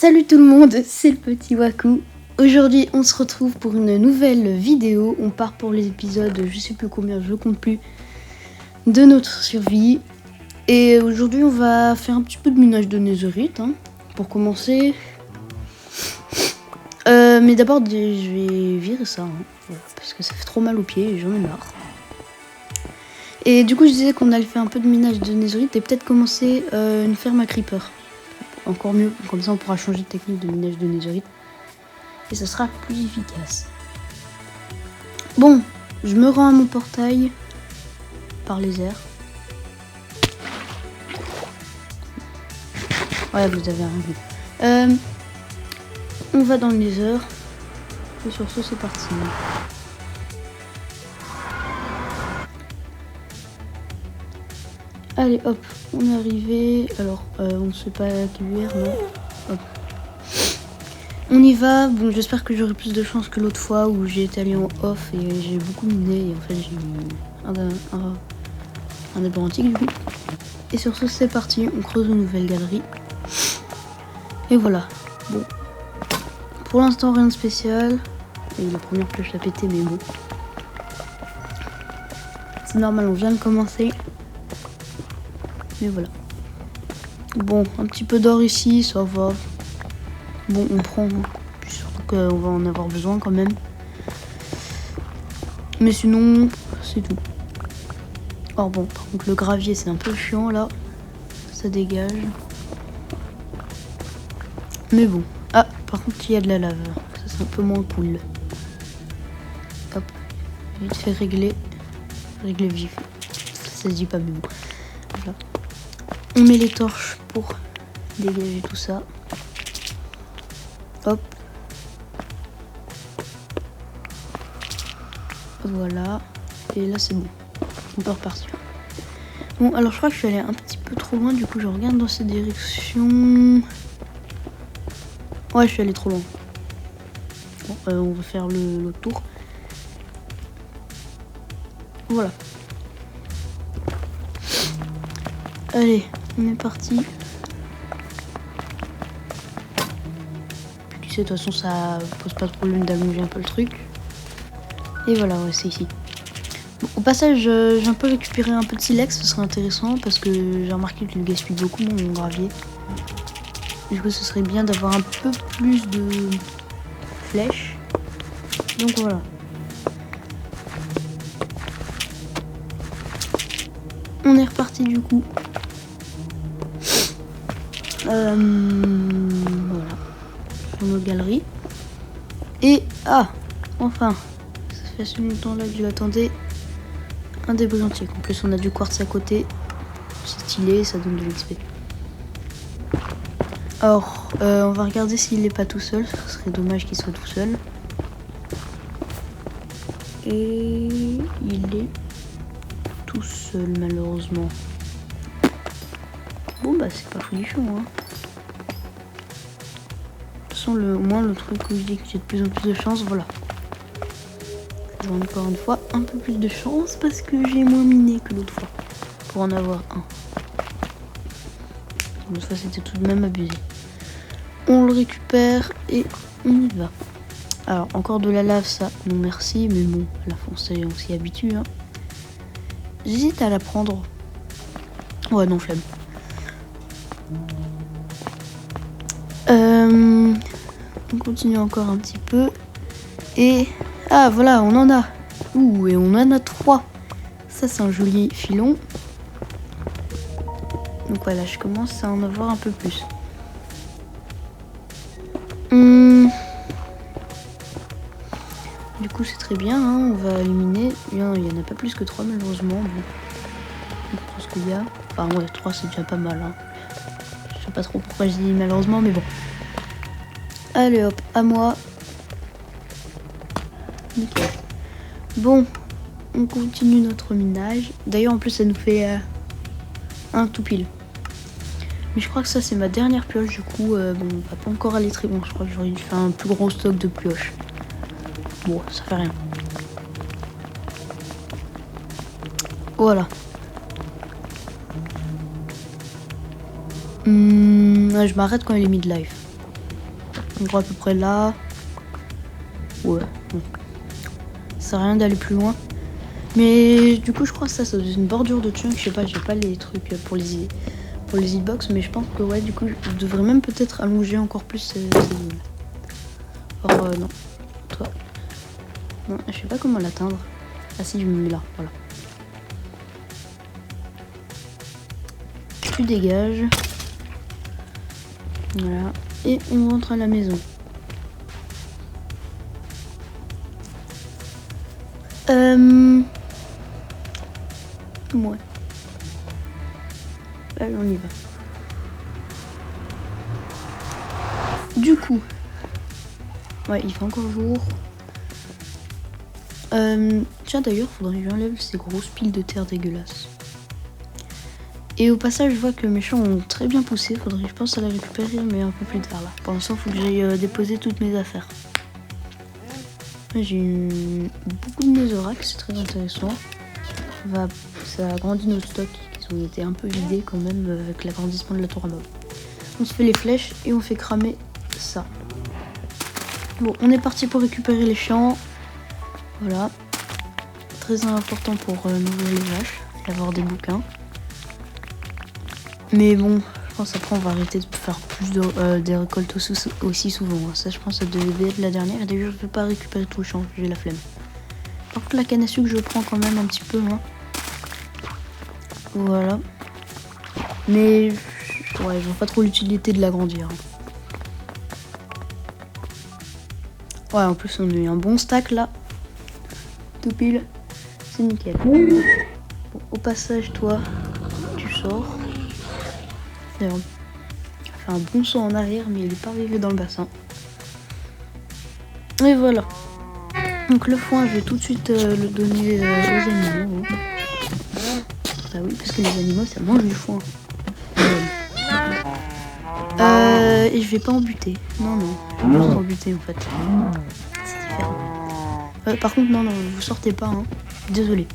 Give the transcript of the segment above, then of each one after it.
Salut tout le monde, c'est le petit Waku. Aujourd'hui on se retrouve pour une nouvelle vidéo. On part pour les épisodes, je sais plus combien, je compte plus, de notre survie. Et aujourd'hui on va faire un petit peu de minage de netherite, pour commencer. Mais d'abord je vais virer ça, voilà, parce que ça fait trop mal aux pieds et j'en ai marre. Et du coup je disais qu'on allait faire un peu de minage de netherite et peut-être commencer une ferme à creeper. Encore mieux, comme ça on pourra changer de technique de minage de netherite et ça sera plus efficace. Bon, je me rends à mon portail par les airs. Ouais, vous avez rien vu. On va dans le nether et sur ce c'est parti. Allez hop, on est arrivé. Alors on ne sait pas cuire, non. Hop. On y va. Bon, j'espère que j'aurai plus de chance que l'autre fois où j'ai été allé en off et j'ai beaucoup miné et en fait j'ai eu un élément antique du coup. Et sur ce c'est parti, on creuse une nouvelle galerie. Et voilà. Bon. Pour l'instant rien de spécial. Et la première pioche a pété mais bon. C'est normal, on vient de commencer. Mais voilà. Bon, un petit peu d'or ici, ça va. Bon, on prend. Je suis sûr qu'on va en avoir besoin quand même. Mais sinon, c'est tout. Or bon, par contre le gravier c'est un peu chiant là. Ça dégage. Mais bon. Ah, par contre il y a de la lave. Ça c'est un peu moins cool. Hop. Vite fait régler. Régler vif. Ça se dit pas mais bon. Voilà. On met les torches pour dégager tout ça. Hop. Voilà. Et là c'est bon. On peut repartir. Bon, alors je crois que je suis allée un petit peu trop loin. Du coup, je regarde dans cette direction. Ouais, je suis allée trop loin. Bon, on va faire l'autre tour. Voilà. Allez, on est parti. Tu sais, de toute façon, ça pose pas de problème d'allonger un peu le truc. Et voilà, ouais, c'est ici. Bon, au passage, j'ai un peu récupéré un peu de silex, ce serait intéressant parce que j'ai remarqué que je gaspille beaucoup mon gravier. Du coup, ce serait bien d'avoir un peu plus de flèches. Donc voilà. On est reparti du coup. Voilà. Sur nos galeries. Et enfin. Ça fait assez longtemps là que je l'attendais. Un débris antique. En plus, on a du quartz à côté. C'est stylé, ça donne de l'XP. Alors, on va regarder s'il n'est pas tout seul. Ce serait dommage qu'il soit tout seul. Et il est tout seul, malheureusement. Bon, bah, c'est pas folichon, De toute façon, au moins, le truc où je dis que j'ai de plus en plus de chance, voilà. J'ai encore une fois un peu plus de chance parce que j'ai moins miné que l'autre fois. Pour en avoir un. L'autre fois, c'était tout de même abusé. On le récupère et on y va. Alors, encore de la lave, ça, non merci, mais bon, à la fin, on s'y habitue, J'hésite à la prendre. Ouais, non, flemme. On continue encore un petit peu. Et... ah, voilà, on en a. Ouh, et on en a 3. Ça, c'est un joli filon. Donc voilà, je commence à en avoir un peu plus. Du coup, c'est très bien, on va éliminer. Il n'y en a pas plus que 3, malheureusement. Bon. Je pense qu'il y a... enfin, ouais, 3, c'est déjà pas mal, Je sais pas trop pourquoi je dis malheureusement, mais bon. Allez, hop, à moi. Nickel. Bon, on continue notre minage. D'ailleurs, en plus, ça nous fait un tout pile. Mais je crois que ça, c'est ma dernière pioche. Du coup, bon, on va pas encore aller très bon. Je crois que j'aurais dû faire un plus gros stock de pioches. Bon, ça fait rien. Voilà. Je m'arrête quand il est mid-life. En gros, à peu près là. Ouais, bon. Ça sert à rien d'aller plus loin. Mais du coup, je crois que ça doit être une bordure de chunk. Je sais pas, j'ai pas les trucs pour les hitbox, mais je pense que ouais, du coup, je devrais même peut-être allonger encore plus ces zones. Or, non. Toi. Non, je sais pas comment l'atteindre. Ah si, je me mets là, voilà. Tu dégages. Voilà. Et on rentre à la maison. Ouais. Allez, on y va. Du coup. Ouais, il fait encore jour. Tiens, d'ailleurs, faudrait que j'enlève ces grosses piles de terre dégueulasses. Et au passage, je vois que mes champs ont très bien poussé. Faudrait que je pense à les récupérer, mais un peu plus tard là. Pour l'instant, il faut que j'aille déposer toutes mes affaires. J'ai beaucoup de netherrack, c'est très intéressant. Ça agrandit nos stocks qui ont été un peu vidés quand même avec l'agrandissement de la tour à mob. On se fait les flèches et on fait cramer ça. Bon, on est parti pour récupérer les champs. Voilà. Très important pour nourrir les vaches, d'avoir des bouquins. Mais bon, je pense après on va arrêter de faire plus des récoltes aussi souvent. Ça, je pense que ça devait être la dernière. Et d'ailleurs, je ne vais pas récupérer tout le champ, j'ai la flemme. Par contre, la canne à sucre, je prends quand même un petit peu. Hein. Voilà. Mais ouais, je vois pas trop l'utilité de l'agrandir. Ouais, en plus, on a eu un bon stack là. Tout pile. C'est nickel. Bon, au passage, toi, tu sors. D'ailleurs, il fait un bon saut en arrière, mais il est pas arrivé dans le bassin. Et voilà. Donc le foin, je vais tout de suite le donner aux animaux. Bah oui, parce que les animaux, ça mange du foin. Et je vais pas en buter. Non, je vais juste en buter en fait. C'est différent. Par contre, non, vous sortez pas. Hein. Désolé.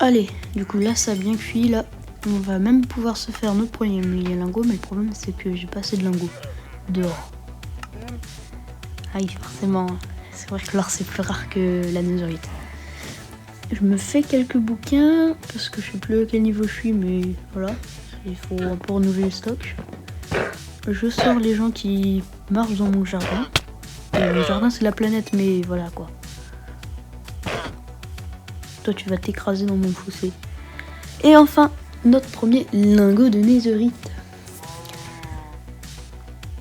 Allez, du coup là, ça a bien cuit. Là, on va même pouvoir se faire notre premier lingot. Mais le problème, c'est que j'ai pas assez de lingots dehors. Aïe, forcément. C'est vrai que l'or, c'est plus rare que la netherite. Je me fais quelques bouquins parce que je sais plus à quel niveau je suis, mais voilà, il faut un peu renouveler le stock. Je sors les gens qui marchent dans mon jardin. Mon jardin, c'est la planète, mais voilà quoi. Toi, tu vas t'écraser dans mon fossé. Et enfin, notre premier lingot de netherite.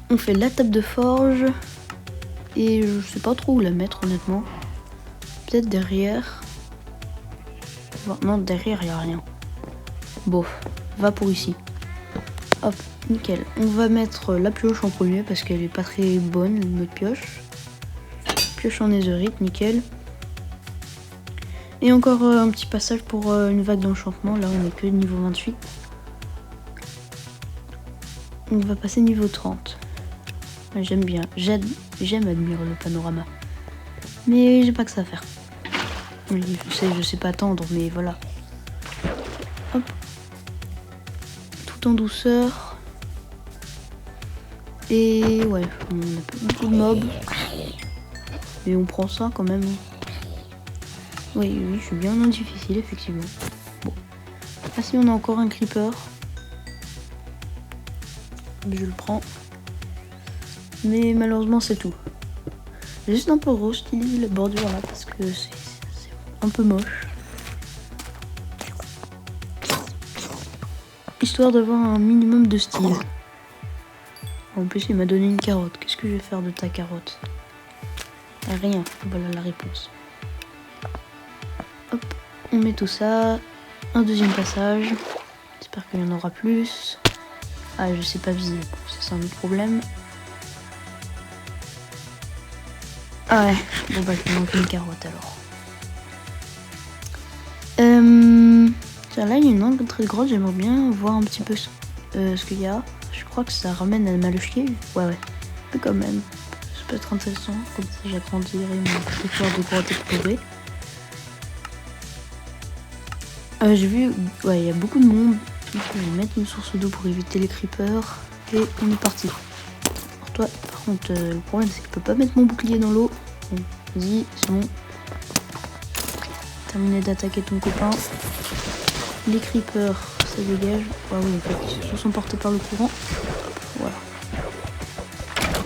On fait la table de forge. Et je sais pas trop où la mettre, honnêtement. Peut-être derrière. Non, derrière, il n'y a rien. Bon, va pour ici. Hop, nickel. On va mettre la pioche en premier parce qu'elle est pas très bonne, notre pioche. Pioche en netherite, nickel. Et encore un petit passage pour une vague d'enchantement. Là, on est que niveau 28. On va passer niveau 30. J'aime bien. J'aime admirer le panorama. Mais j'ai pas que ça à faire. Je sais pas attendre, mais voilà. Hop. Tout en douceur. Et ouais, on a pas beaucoup de mobs. Mais on prend ça quand même. Oui, je suis bien en difficile, effectivement. Bon. Ah si, on a encore un creeper. Je le prends. Mais malheureusement, c'est tout. J'ai juste un peu restylisé la bordure là parce que c'est un peu moche. Histoire d'avoir un minimum de style. En plus, il m'a donné une carotte. Qu'est-ce que je vais faire de ta carotte? Rien. Voilà la réponse. Hop, on met tout ça. Un deuxième passage. J'espère qu'il y en aura plus. Ah, je sais pas viser. Bon, ça, c'est un autre problème. Ah ouais. Bon, bah, je vais manquer une carotte alors. Tiens, là, il y a une entrée de grotte. J'aimerais bien voir un petit peu ce qu'il y a. Je crois que ça ramène à Maluchier. Ouais. Mais quand même. Ça peut être intéressant. Comme ça, j'agrandirai mon territoire de grotte explorée. J'ai vu, ouais, il y a beaucoup de monde. Je vais mettre une source d'eau pour éviter les creepers. Et on est parti. toi. Par contre, le problème c'est que je peux pas mettre mon bouclier dans l'eau. Bon, vas-y, c'est bon. Terminé d'attaquer ton copain. Les creepers, ça dégage. Ah oui, en fait, ils sont portés par le courant. Voilà.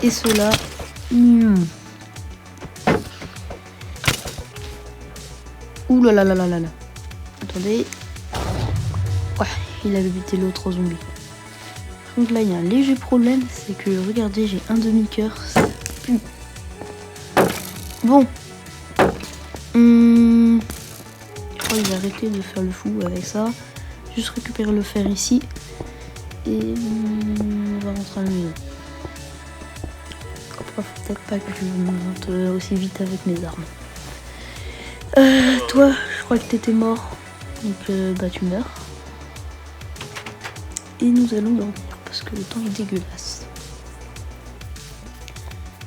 Et ceux-là. Ouh là là là là là là. Attendez. Ouais, il avait buté l'autre zombie. Donc là, il y a un léger problème, c'est que, regardez, j'ai un demi-cœur. Ça pue. Bon. Je crois qu'il va arrêter de faire le fou avec ça. Juste récupérer le fer ici. Et on va rentrer à la maison. Faut peut-être pas que je monte aussi vite avec mes armes. Toi, je crois que t'étais mort. Donc bah tu meurs. Et nous allons dormir parce que le temps est dégueulasse.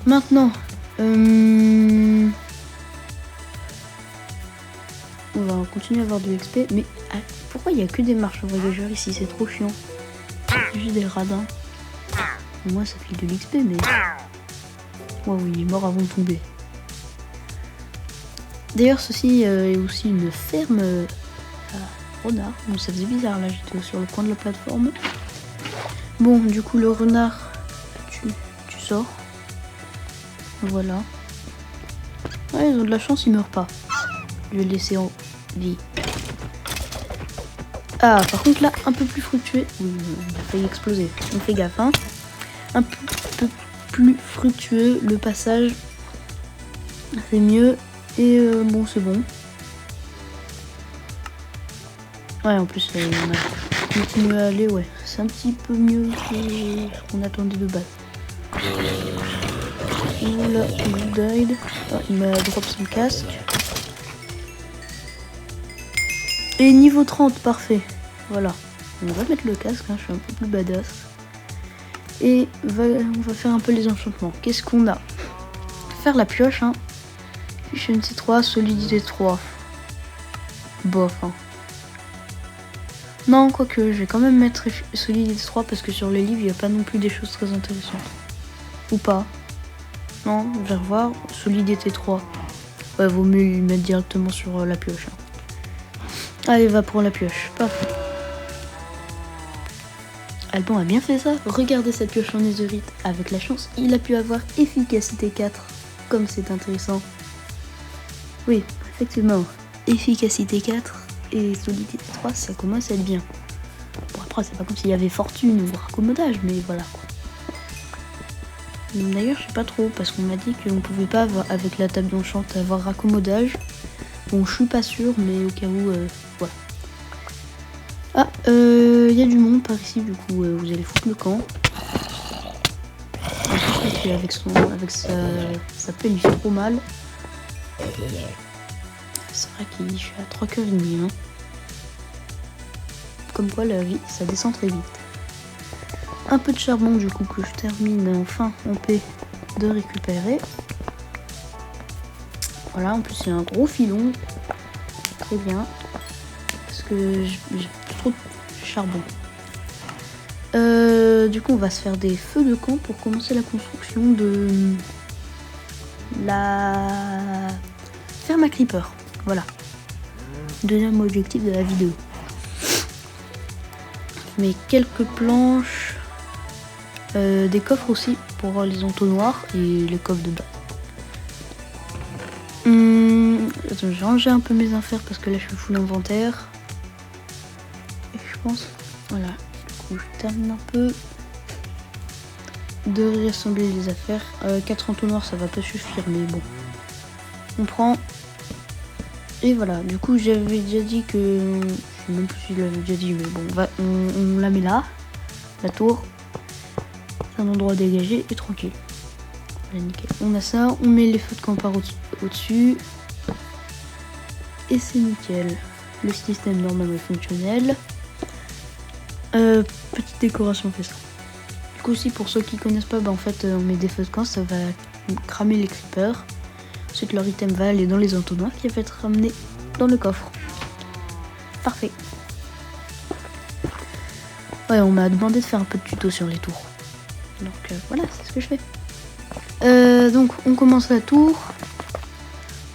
Maintenant, on va continuer à avoir de l'XP. Mais pourquoi il n'y a que des marches voyageurs ici? C'est trop chiant. Juste des radins. Moi ça fait de l'XP mais... Oh oui, il est mort avant de tomber. D'ailleurs, ceci est aussi une ferme à renard. Donc ça faisait bizarre, là, j'étais sur le coin de la plateforme. Bon, du coup, le renard, tu sors. Voilà. Ouais, ils ont de la chance, ils meurent pas. Je vais le laisser en vie. Ah, par contre, là, un peu plus fructueux. Oui, il a failli exploser. On fait gaffe, hein. Un peu plus fructueux, le passage. C'est mieux. Et bon, c'est bon. Ouais, en plus, on a continué à aller, ouais. C'est un petit peu mieux que ce qu'on attendait de base. Oula, il died. Ah, il m'a drop son casque. Et niveau 30, parfait. Voilà. On va mettre le casque, hein, je suis un peu plus badass. Et on va faire un peu les enchantements. Qu'est-ce qu'on a? Faire la pioche, hein. Efficiency 3, solidité 3. Bof, hein. Non, quoique, je vais quand même mettre solidité 3 parce que sur les livres, il n'y a pas non plus des choses très intéressantes. Ou pas. Non, je vais revoir. Solidité 3. Ouais, vaut mieux y mettre directement sur la pioche. Hein. Allez, va pour la pioche. Parfait. Alban a bien fait ça. Regardez cette pioche en netherite. Avec la chance, il a pu avoir efficacité 4. Comme c'est intéressant. Oui, effectivement. Efficacité 4 et solidité 3, ça commence à être bien. Bon, après, c'est pas comme s'il y avait fortune ou raccommodage, mais voilà. D'ailleurs, je sais pas trop, parce qu'on m'a dit qu'on pouvait pas avoir, avec la table d'enchant, avoir raccommodage. Bon, je suis pas sûre, mais au cas où, voilà. Ah, y a du monde par ici, du coup, vous allez foutre le camp. Avec sa pelle, il fait trop mal. C'est vrai qu'il est à 3h30. Hein. Comme quoi, la vie, ça descend très vite. Un peu de charbon, du coup, que je termine enfin en paix de récupérer. Voilà, en plus, il y a un gros filon. Très bien. Parce que j'ai trop de charbon. Du coup, on va se faire des feux de camp pour commencer la construction de la ferme à creeper. Voilà. Deuxième objectif de la vidéo. Je mets quelques planches, des coffres aussi pour les entonnoirs et les coffres de bas. Attends, j'ai rangé un peu mes affaires parce que là je suis full inventaire. Et je pense, voilà. Du coup, je termine un peu de réassembler les affaires. 4 entonnoirs, ça va pas suffire, mais bon. On prend. Et voilà, du coup j'avais déjà dit que... Je sais même plus si je l'avais déjà dit, mais bon, on la met là. La tour. C'est un endroit dégagé et tranquille. Voilà, nickel. On a ça, on met les feux de camp par au-dessus. Et c'est nickel. Le système normalement est fonctionnel. Petite décoration fait ça. Du coup aussi pour ceux qui connaissent pas, bah en fait on met des feux de camp, ça va cramer les creepers. Ensuite leur item va aller dans les entonnoirs qui va être ramené dans le coffre. Parfait. Ouais, on m'a demandé de faire un peu de tuto sur les tours. Donc voilà, c'est ce que je fais. Donc on commence la tour.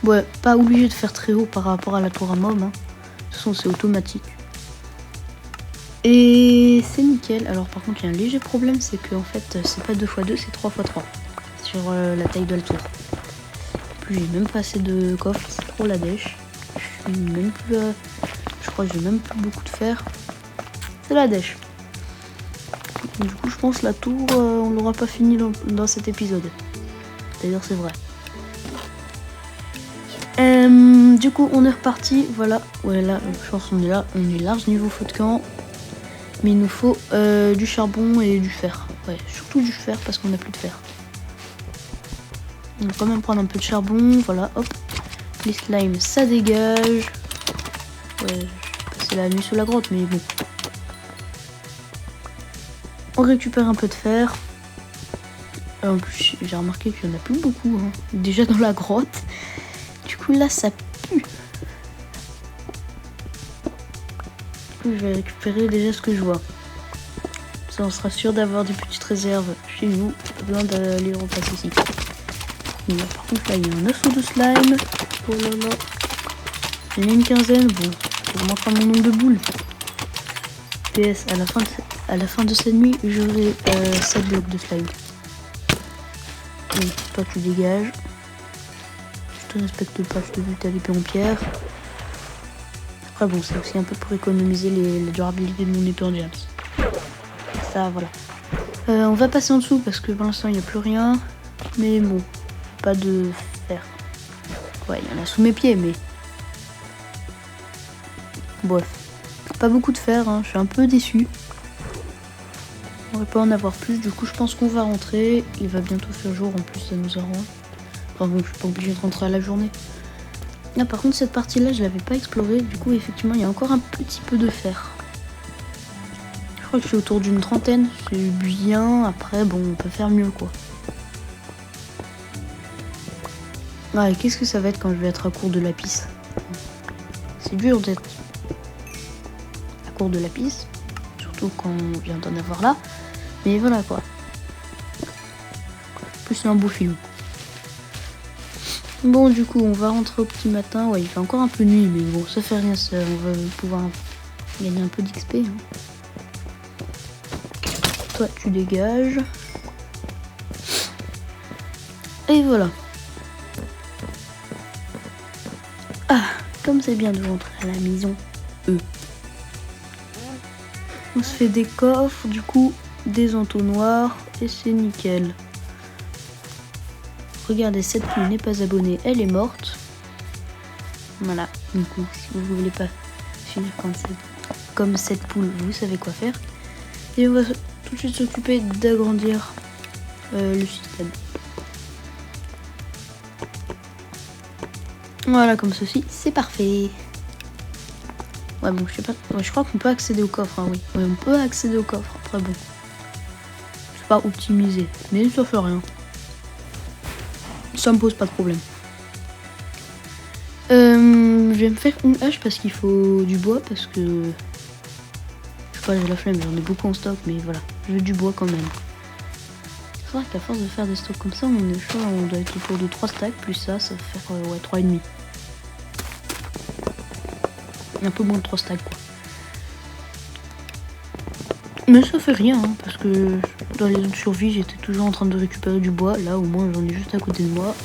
Ouais, pas obligé de faire très haut par rapport à la tour à mob. Hein. De toute façon, c'est automatique. Et c'est nickel. Alors par contre, il y a un léger problème, c'est que en fait, c'est pas 2x2, c'est 3x3 sur la taille de la tour. En plus, j'ai même pas assez de coffre, c'est trop la dèche. Je suis même plus, je crois que j'ai même plus beaucoup de fer. C'est la dèche. Du coup, je pense la tour, on l'aura pas fini dans cet épisode. D'ailleurs, c'est vrai. Du coup, on est reparti. Voilà. Ouais, là, je pense qu'on est là. On est large niveau feu de camp. Mais il nous faut du charbon et du fer. Ouais, surtout du fer parce qu'on n'a plus de fer. On va quand même prendre un peu de charbon. Voilà, hop. Les slimes, ça dégage. Ouais, j'ai passé la nuit sous la grotte, mais bon. On récupère un peu de fer. En plus, j'ai remarqué qu'il n'y en a plus beaucoup. Hein. Déjà dans la grotte. Du coup, là, ça pue. Du coup, je vais récupérer déjà ce que je vois. Ça, on sera sûr d'avoir des petites réserves chez nous. Pas besoin d'aller le repasser ici. Mais par contre, là, il y a un œuf de slime. Oh là là. Il y en a une quinzaine. Bon, je vais montrer mon nombre de boules. PS, à la fin de cette nuit, j'aurai 7 blocs de slime. Donc, toi, tu dégages. Je te respecte pas, je te dis t'as l'épée en pierre. Après, bon, c'est aussi un peu pour économiser la durabilité de mon épée en diams. Ça, voilà. On va passer en dessous parce que pour l'instant, il n'y a plus rien. Mais bon, pas de fer. Ouais, il y en a sous mes pieds, mais... Bref. Pas beaucoup de fer, hein. Je suis un peu déçu. On aurait pas en avoir plus, du coup, je pense qu'on va rentrer. Il va bientôt faire jour, en plus, ça nous arrange. Enfin bon, je suis pas obligée de rentrer à la journée. Ah, par contre, cette partie-là, je l'avais pas explorée. Du coup, effectivement, il y a encore un petit peu de fer. Je crois que je suis autour d'une trentaine. C'est bien. Après, bon, on peut faire mieux, quoi. Ah, et qu'est-ce que ça va être quand je vais être à court de lapis? C'est dur d'être à court de lapis. Surtout quand on vient d'en avoir là. Mais voilà, quoi. En plus, c'est un beau film. Bon, du coup, on va rentrer au petit matin. Ouais, il fait encore un peu nuit, mais bon, ça fait rien, ça. On va pouvoir gagner un peu d'XP. Hein. Toi, tu dégages. Et voilà. Ah, comme c'est bien de rentrer à la maison. On se fait des coffres, du coup, des entonnoirs, et c'est nickel. Regardez, cette poule n'est pas abonnée, elle est morte. Voilà, du coup, si vous voulez pas finir comme cette poule, vous savez quoi faire. Et on va tout de suite s'occuper d'agrandir le système. Voilà, comme ceci, c'est parfait. Ouais, bon, je sais pas, ouais, je crois qu'on peut accéder au coffre, hein, oui. Ouais, on peut accéder au coffre, après bon. C'est pas optimisé, mais ça fait rien. Ça me pose pas de problème. Je vais me faire une hache parce qu'il faut du bois, parce que... Je sais pas, j'ai la flemme, j'en ai beaucoup en stock, mais voilà. Je veux du bois quand même. C'est vrai qu'à force de faire des stocks comme ça, on doit être autour de 3 stacks, plus ça va faire ouais, 3,5. Un peu moins de 3 stacks, quoi. Mais ça fait rien, hein, parce que dans les autres survies, j'étais toujours en train de récupérer du bois. Là, au moins, j'en ai juste à côté de moi.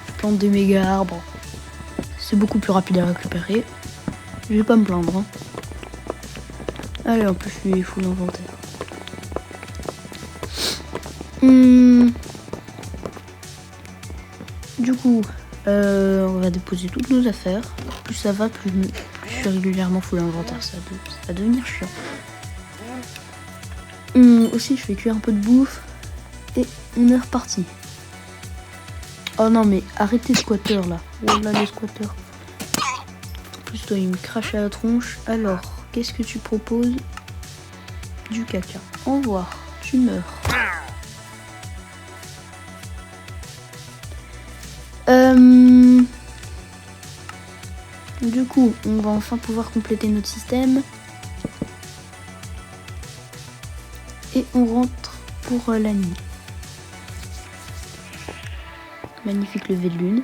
Je plante des méga arbres. C'est beaucoup plus rapide à récupérer. Je vais pas me plaindre. Hein. Allez, en plus, je suis full inventaire. Du coup, on va déposer toutes nos affaires. Plus ça va, plus je suis régulièrement full inventaire. Ça va devenir chiant. Aussi, je vais cuire un peu de bouffe. Et on est reparti. Oh non, mais arrêtez squatter là. Oh là, les squatteurs. En plus, toi, il me crache à la tronche. Alors, qu'est-ce que tu proposes? Du caca. Au revoir. Tu meurs. Du coup, on va enfin pouvoir compléter notre système. Et on rentre pour la nuit. magnifique lever de lune.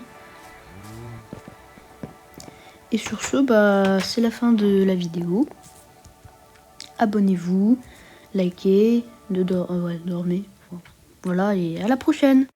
Et sur ce, bah, c'est la fin de la vidéo. Abonnez-vous, likez, dormez. Voilà, et à la prochaine!